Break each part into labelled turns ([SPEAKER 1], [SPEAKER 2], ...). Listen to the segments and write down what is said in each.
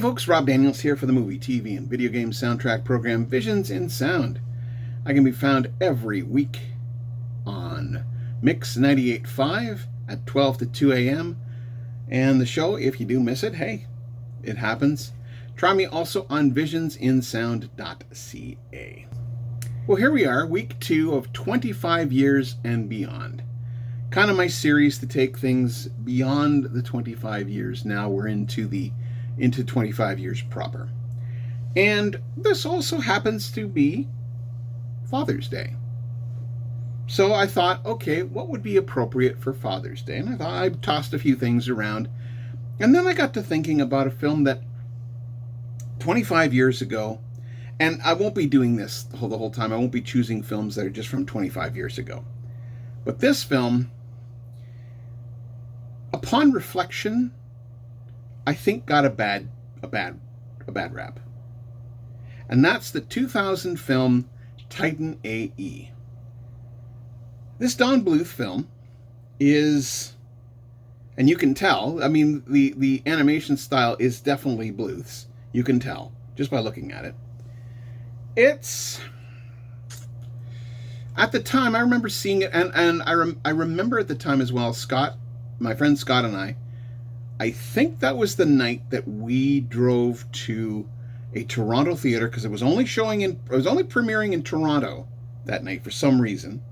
[SPEAKER 1] folks, Rob Daniels here for the movie, TV, and video game soundtrack program Visions in Sound. I can be found every week on Mix 98.5 at 12 to 2 a.m. And the show, if you do miss it, hey, it happens. Try me also on visionsinsound.ca. Well, here we are, week 2 of 25 years and beyond. Kind of my series to take things beyond the 25 years. Now we're into 25 years proper. And this also happens to be Father's Day. So I thought, okay, what would be appropriate for Father's Day? And I thought I'd tossed a few things around. And then I got to thinking about a film that 25 years ago, and I won't be doing this the whole time. I won't be choosing films that are just from 25 years ago. But this film, upon reflection, I think got a bad rap. And that's the 2000 film Titan A.E. This Don Bluth film is, and you can tell, I mean, the animation style is definitely Bluth's. You can tell just by looking at it. It's, at the time, I remember seeing it, and I remember at the time as well, Scott, my friend Scott and I think that was the night that we drove to a Toronto theater, because it was only premiering in Toronto that night for some reason.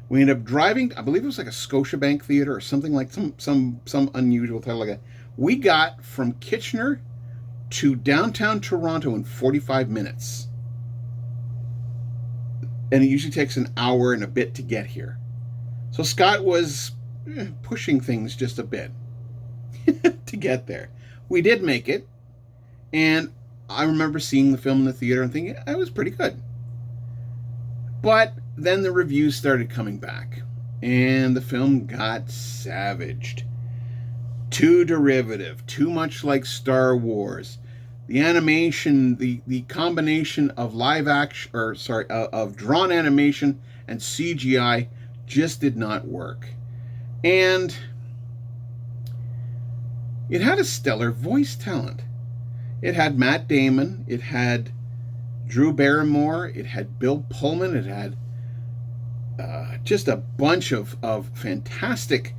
[SPEAKER 1] We ended up driving, I believe it was like a Scotiabank theater or something, like some unusual title like that. We got from Kitchener to downtown Toronto in 45 minutes. And it usually takes an hour and a bit to get here. So Scott was pushing things just a bit to get there. We did make it, and I remember seeing the film in the theater and thinking it was pretty good. But then the reviews started coming back, and the film got savaged. Too derivative, too much like Star Wars. The animation, the combination of of drawn animation and CGI just did not work. And it had a stellar voice talent. It had Matt Damon, it had Drew Barrymore, it had Bill Pullman, it had just a bunch of fantastic,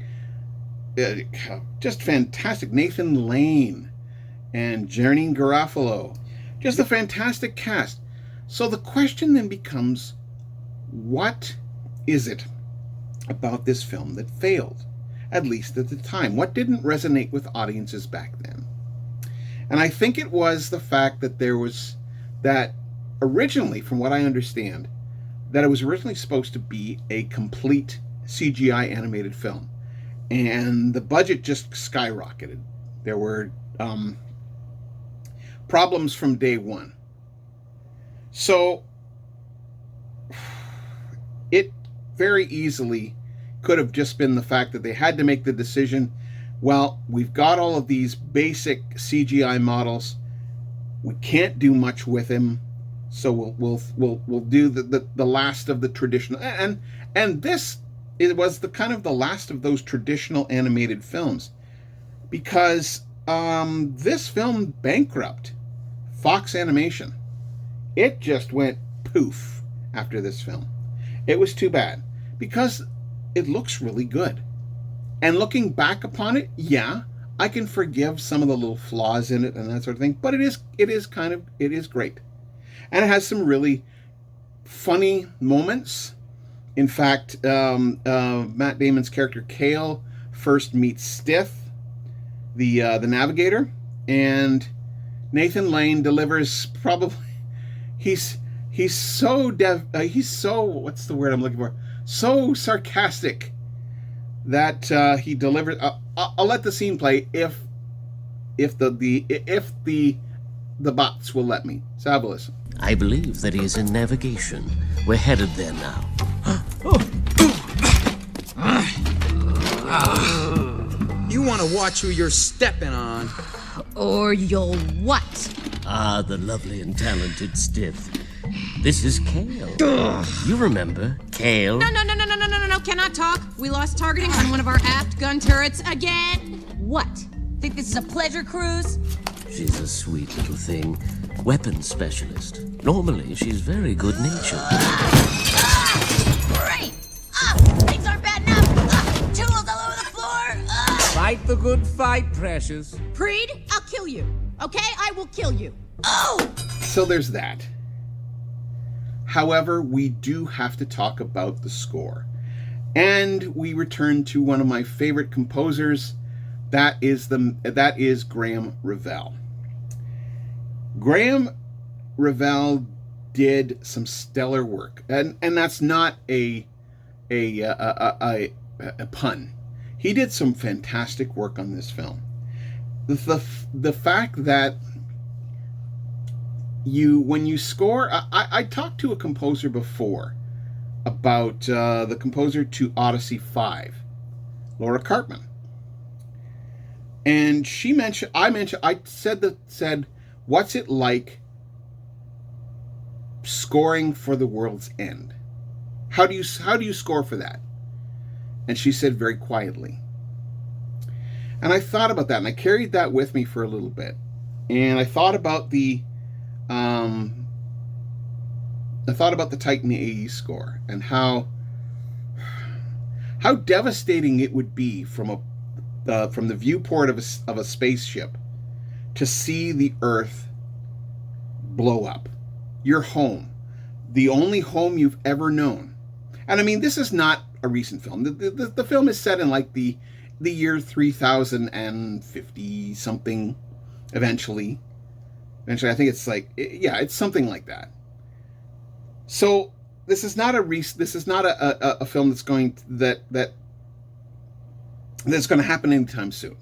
[SPEAKER 1] fantastic Nathan Lane and Janeane Garofalo. Just a fantastic cast. So the question then becomes, what is it about this film that failed, at least at the time? What didn't resonate with audiences back then? And I think it was the fact that there was that originally, from what I understand, that it was originally supposed to be a complete CGI animated film. And the budget just skyrocketed. There were problems from day one. So it very easily could have just been the fact that they had to make the decision, well, we've got all of these basic CGI models. We can't do much with him, so we'll do the last of the traditional. And this was the kind of the last of those traditional animated films, because this film bankrupt Fox Animation. It just went poof after this film. It was too bad, because it looks really good. And looking back upon it, yeah, I can forgive some of the little flaws in it and that sort of thing, but it is great. And it has some really funny moments. In fact, Matt Damon's character Kale first meets Stith, the navigator, and Nathan Lane delivers probably he's so what's the word I'm looking for? So sarcastic that he delivers. I'll let the scene play if the bots will let me. So have a listen.
[SPEAKER 2] I believe that he is in navigation. We're headed there now.
[SPEAKER 3] You want to watch who you're stepping on.
[SPEAKER 4] Or you'll what?
[SPEAKER 2] Ah, the lovely and talented Stith. This is Kale. You remember Kale?
[SPEAKER 4] No, cannot talk. We lost targeting on one of our aft gun turrets again. What? Think this is a pleasure cruise?
[SPEAKER 2] She's a sweet little thing. Weapons specialist. Normally, she's very good-natured.
[SPEAKER 5] Great! Things aren't bad enough! Tools all over the floor!
[SPEAKER 6] Fight the good fight, precious.
[SPEAKER 4] Preed, I'll kill you. Okay? I will kill you.
[SPEAKER 5] Oh!
[SPEAKER 1] So there's that. However, we do have to talk about the score. And we return to one of my favorite composers. That is Graeme Revell. Graeme Revell did some stellar work, and that's not a pun. He did some fantastic work on this film. The fact that when you score, I talked to a composer before about the composer to Odyssey 5, Laura Cartman, and I said, what's it like scoring for The World's End? How do you score for that? And she said very quietly. And I thought about that, and I carried that with me for a little bit. And I thought about the Titan AE score and how devastating it would be from the viewport of a spaceship to see the Earth blow up. Your home, the only home you've ever known. And I mean, this is not a recent film. The film is set in like the year 3050 something. Eventually, I think it's like, yeah, it's something like that. So this is not a film that's going to happen anytime soon.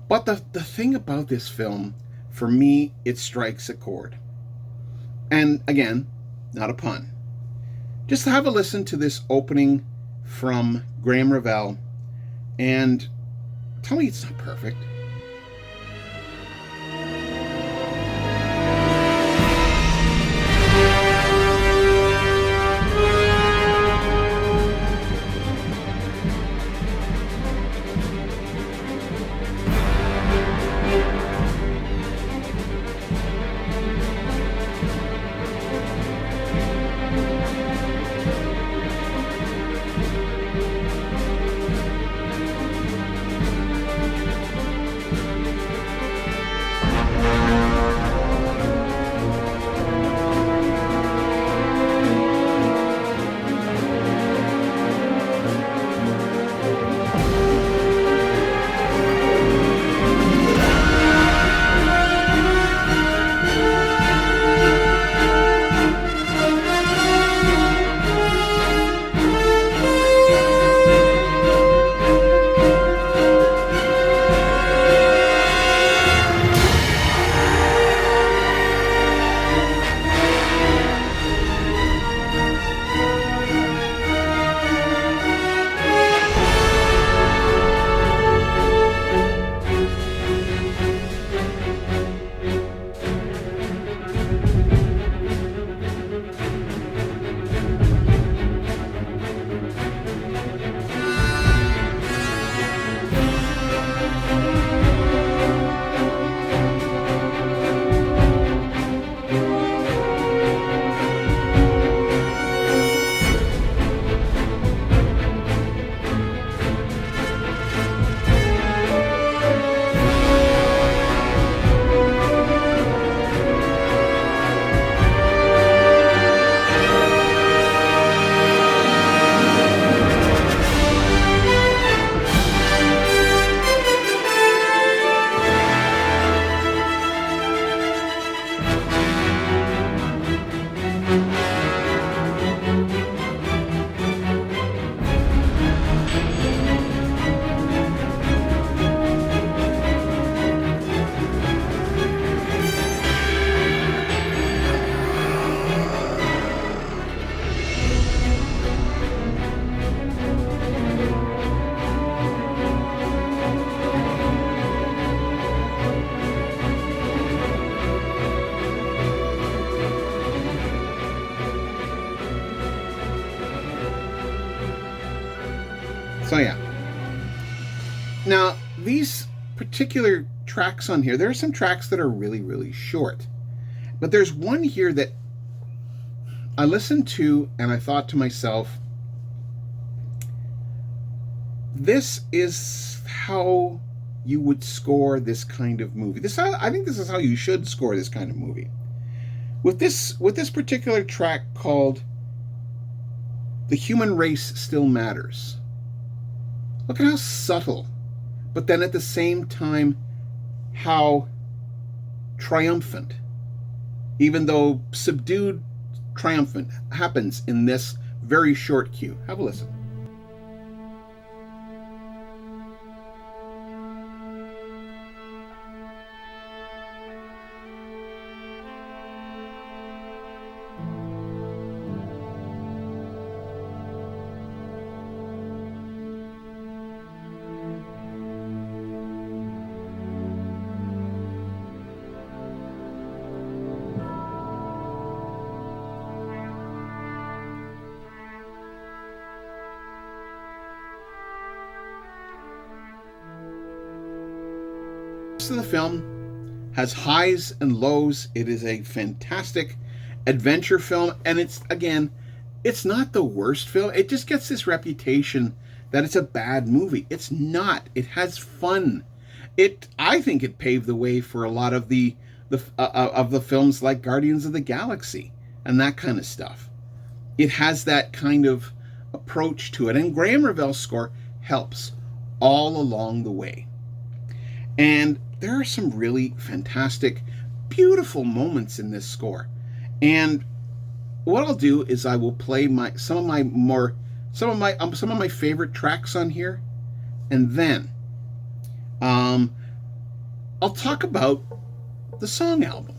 [SPEAKER 1] But the thing about this film, for me, it strikes a chord. And again, not a pun. Just have a listen to this opening from Graeme Revell and tell me it's not perfect. So yeah. Now, these particular tracks on here. There are some tracks that are really, really short. But there's one here that I listened to and I thought to myself, this is how you would score this kind of movie. I think this is how you should score this kind of movie. With this particular track called "The Human Race Still Matters." Look at how subtle, but then at the same time, how triumphant, even though subdued, triumphant happens in this very short cue. Have a listen. Of the film has highs and lows. It is a fantastic adventure film, and it's not the worst film. It just gets this reputation that it's a bad movie. It's not. It has fun. I think it paved the way for a lot of the films like Guardians of the Galaxy and that kind of stuff. It has that kind of approach to it, and Graham Revell's score helps all along the way. And there are some really fantastic, beautiful moments in this score. And what I'll do is I will play some of my favorite tracks on here, and then I'll talk about the song album.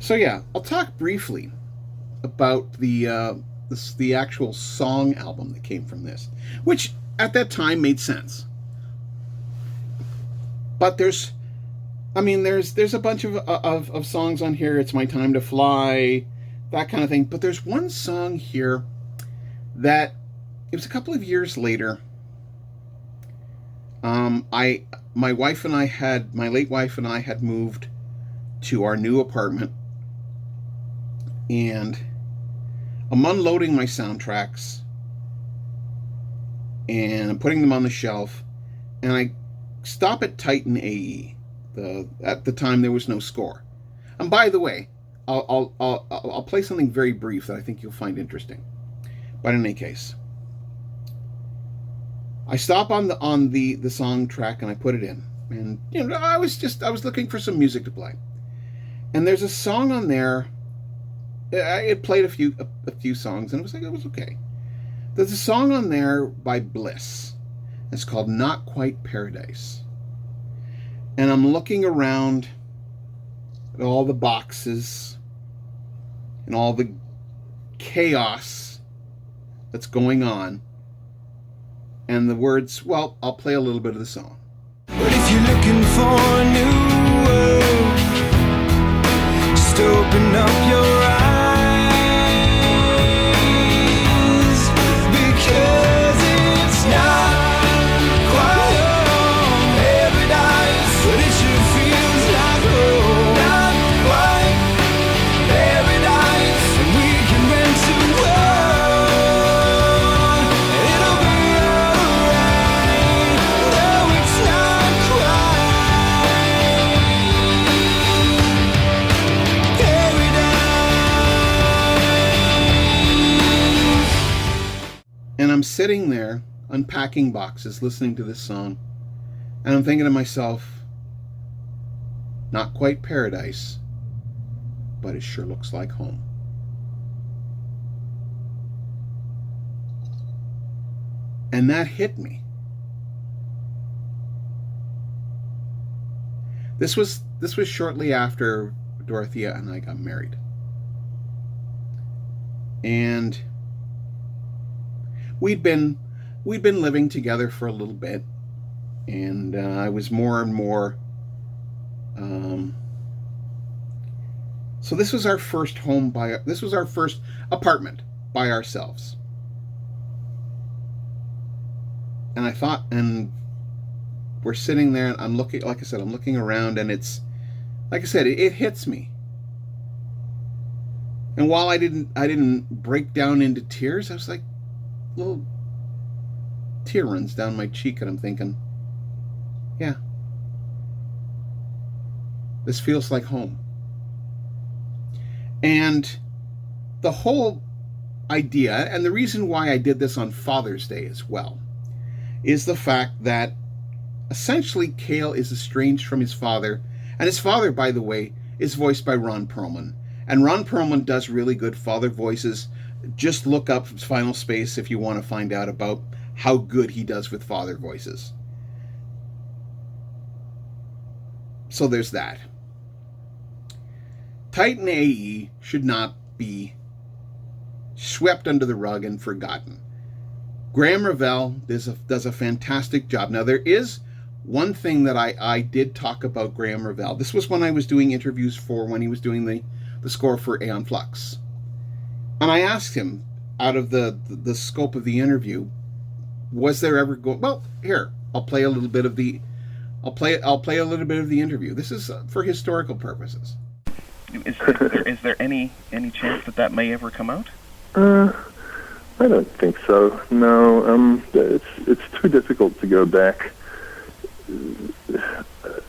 [SPEAKER 1] So yeah, I'll talk briefly about the actual song album that came from this, which at that time made sense. But there's a bunch of songs on here. It's My Time to Fly, that kind of thing. But there's one song here that it was a couple of years later. My late wife and I had moved to our new apartment, and I'm unloading my soundtracks and I'm putting them on the shelf, and I stop at Titan AE. At the time there was no score. And by the way, I'll play something very brief that I think you'll find interesting. But in any case, I stop on the song track and I put it in, and I was looking for some music to play, and there's a song on there. It played a few songs, and it was okay. There's a song on there by Bliss. It's called Not Quite Paradise. And I'm looking around at all the boxes and all the chaos that's going on. And the words, well, I'll play a little bit of the song.
[SPEAKER 7] But if you're looking for a new world, just open up your eyes, because it's not quite paradise, but it sure feels like home. Not quite paradise, and we can rent a world, and it'll be alright, though it's not quite paradise.
[SPEAKER 1] And I'm sitting there unpacking boxes, listening to this song, and I'm thinking to myself, not quite paradise, but it sure looks like home. And that hit me. This was shortly after Dorothea and I got married. And we'd been living together for a little bit, and I was more and more. So this was our first home this was our first apartment by ourselves, and I thought, and we're sitting there, and I'm looking, like I said, I'm looking around, and it's, like I said, it hits me. And while I didn't break down into tears, I was like, a little tear runs down my cheek, and I'm thinking, yeah, this feels like home. And the whole idea, and the reason why I did this on Father's Day as well, is the fact that essentially Cale is estranged from his father, and his father, by the way, is voiced by Ron Perlman. And Ron Perlman does really good father voices. Just look up Final Space if you want to find out about how good he does with father voices. So there's that. Titan AE should not be swept under the rug and forgotten. Graham Revell does a fantastic job. Now, there is one thing that I did talk about Graham Revell. This was when I was doing interviews when he was doing the score for Aeon Flux. And I asked him, out of the scope of the interview, was there ever well, here, I'll play a little bit of the interview. This is for historical purposes.
[SPEAKER 8] Is there any chance that may ever come out?
[SPEAKER 9] I don't think so. No, it's too difficult to go back.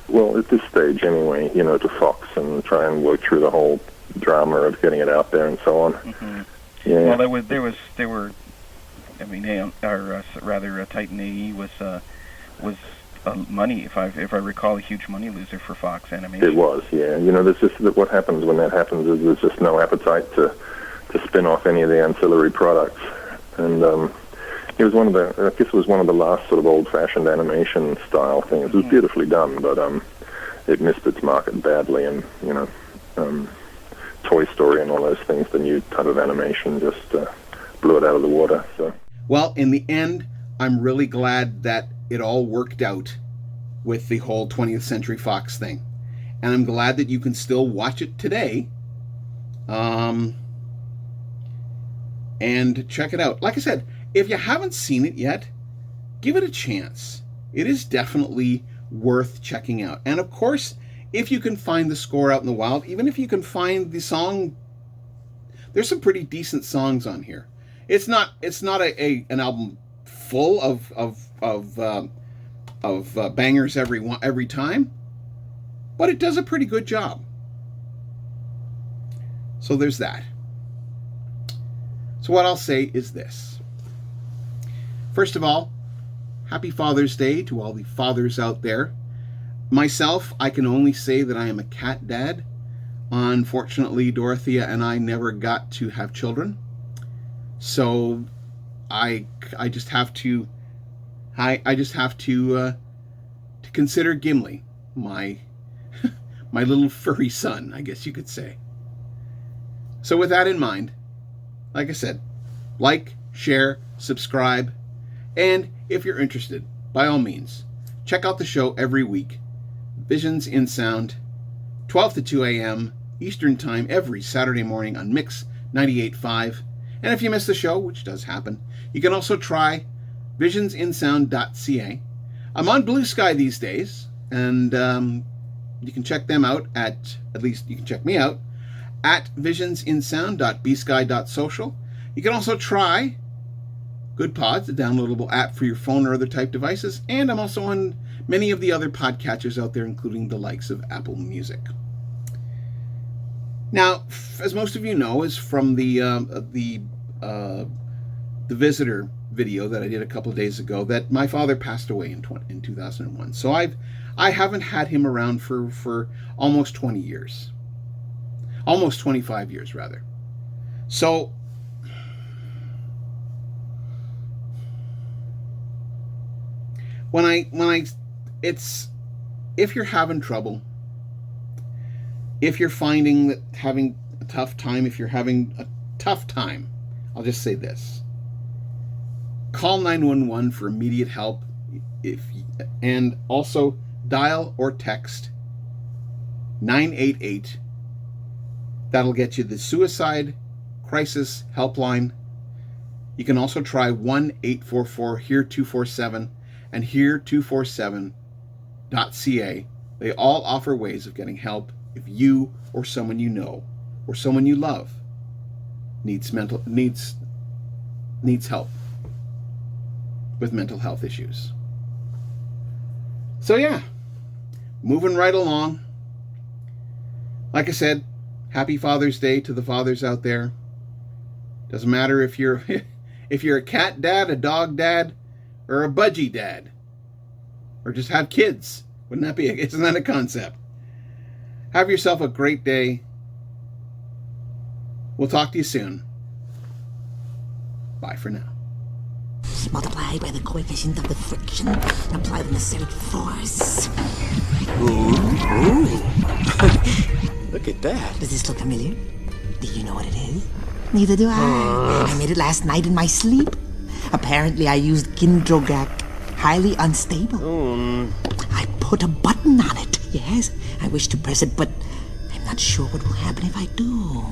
[SPEAKER 9] Well, at this stage, anyway, to Fox and try and work through the whole drama of getting it out there and so on.
[SPEAKER 8] Mm-hmm.
[SPEAKER 9] Yeah.
[SPEAKER 8] Well, there were. I mean, Titan AE was money, if I recall, a huge money loser for Fox Animation.
[SPEAKER 9] It was, yeah. There's just what happens when that happens is there's just no appetite to spin off any of the ancillary products, and it was one of the last sort of old-fashioned animation style things. It was beautifully done, but it missed its market badly, and Toy Story and all those things, the new type of animation just blew it out of the water. So,
[SPEAKER 1] well, in the end, I'm really glad that it all worked out with the whole 20th Century Fox thing. And I'm glad that you can still watch it today. And check it out. Like I said, if you haven't seen it yet, give it a chance. It is definitely worth checking out. And of course, if you can find the score out in the wild, even if you can find the song, there's some pretty decent songs on here. It's not an album full of bangers every time, but it does a pretty good job. So there's that. So what I'll say is this. First of all, happy Father's Day to all the fathers out there. Myself, I can only say that I am a cat dad. Unfortunately, Dorothea and I never got to have children. So I just have to to consider Gimli my little furry son, I guess you could say. So with that in mind, like I said, like, share, subscribe, and if you're interested, by all means, check out the show every week. Visions in Sound, 12 to 2 a.m. Eastern Time every Saturday morning on Mix 98.5. And if you miss the show, which does happen, you can also try visionsinsound.ca. I'm on Blue Sky these days, and you can check them out at least you can check me out, at visionsinsound.bsky.social. You can also try Good Pods, a downloadable app for your phone or other type devices, and I'm also on many of the other podcatchers out there, including the likes of Apple Music. Now, as most of you know, is from the Visitor video that I did a couple of days ago, that my father passed away in 2001. So I haven't had him around for almost 20 years. Almost 25 years, rather. So, if you're having trouble, if you're finding that having a tough time, if you're having a tough time, I'll just say this. Call 911 for immediate help, and also dial or text 988. That'll get you the Suicide Crisis Helpline. You can also try 1-844-HERE-247 and HERE247.ca. They all offer ways of getting help if you or someone you know or someone you love needs help with mental health issues. So yeah, moving right along. Like I said, happy Father's Day to the fathers out there. Doesn't matter if you're a cat dad, a dog dad, or a budgie dad, or just have kids. Isn't that a concept? Have yourself a great day. We'll talk to you soon. Bye for now.
[SPEAKER 5] Multiply by the coefficient of the friction. Apply the necessary force.
[SPEAKER 3] Ooh. Look at that.
[SPEAKER 5] Does this look familiar? Do you know what it is? Neither do I. I made it last night in my sleep. Apparently I used Kindrogak. Highly unstable. I put a button on it. Yes, I wish to press it, but I'm not sure what will happen if I do.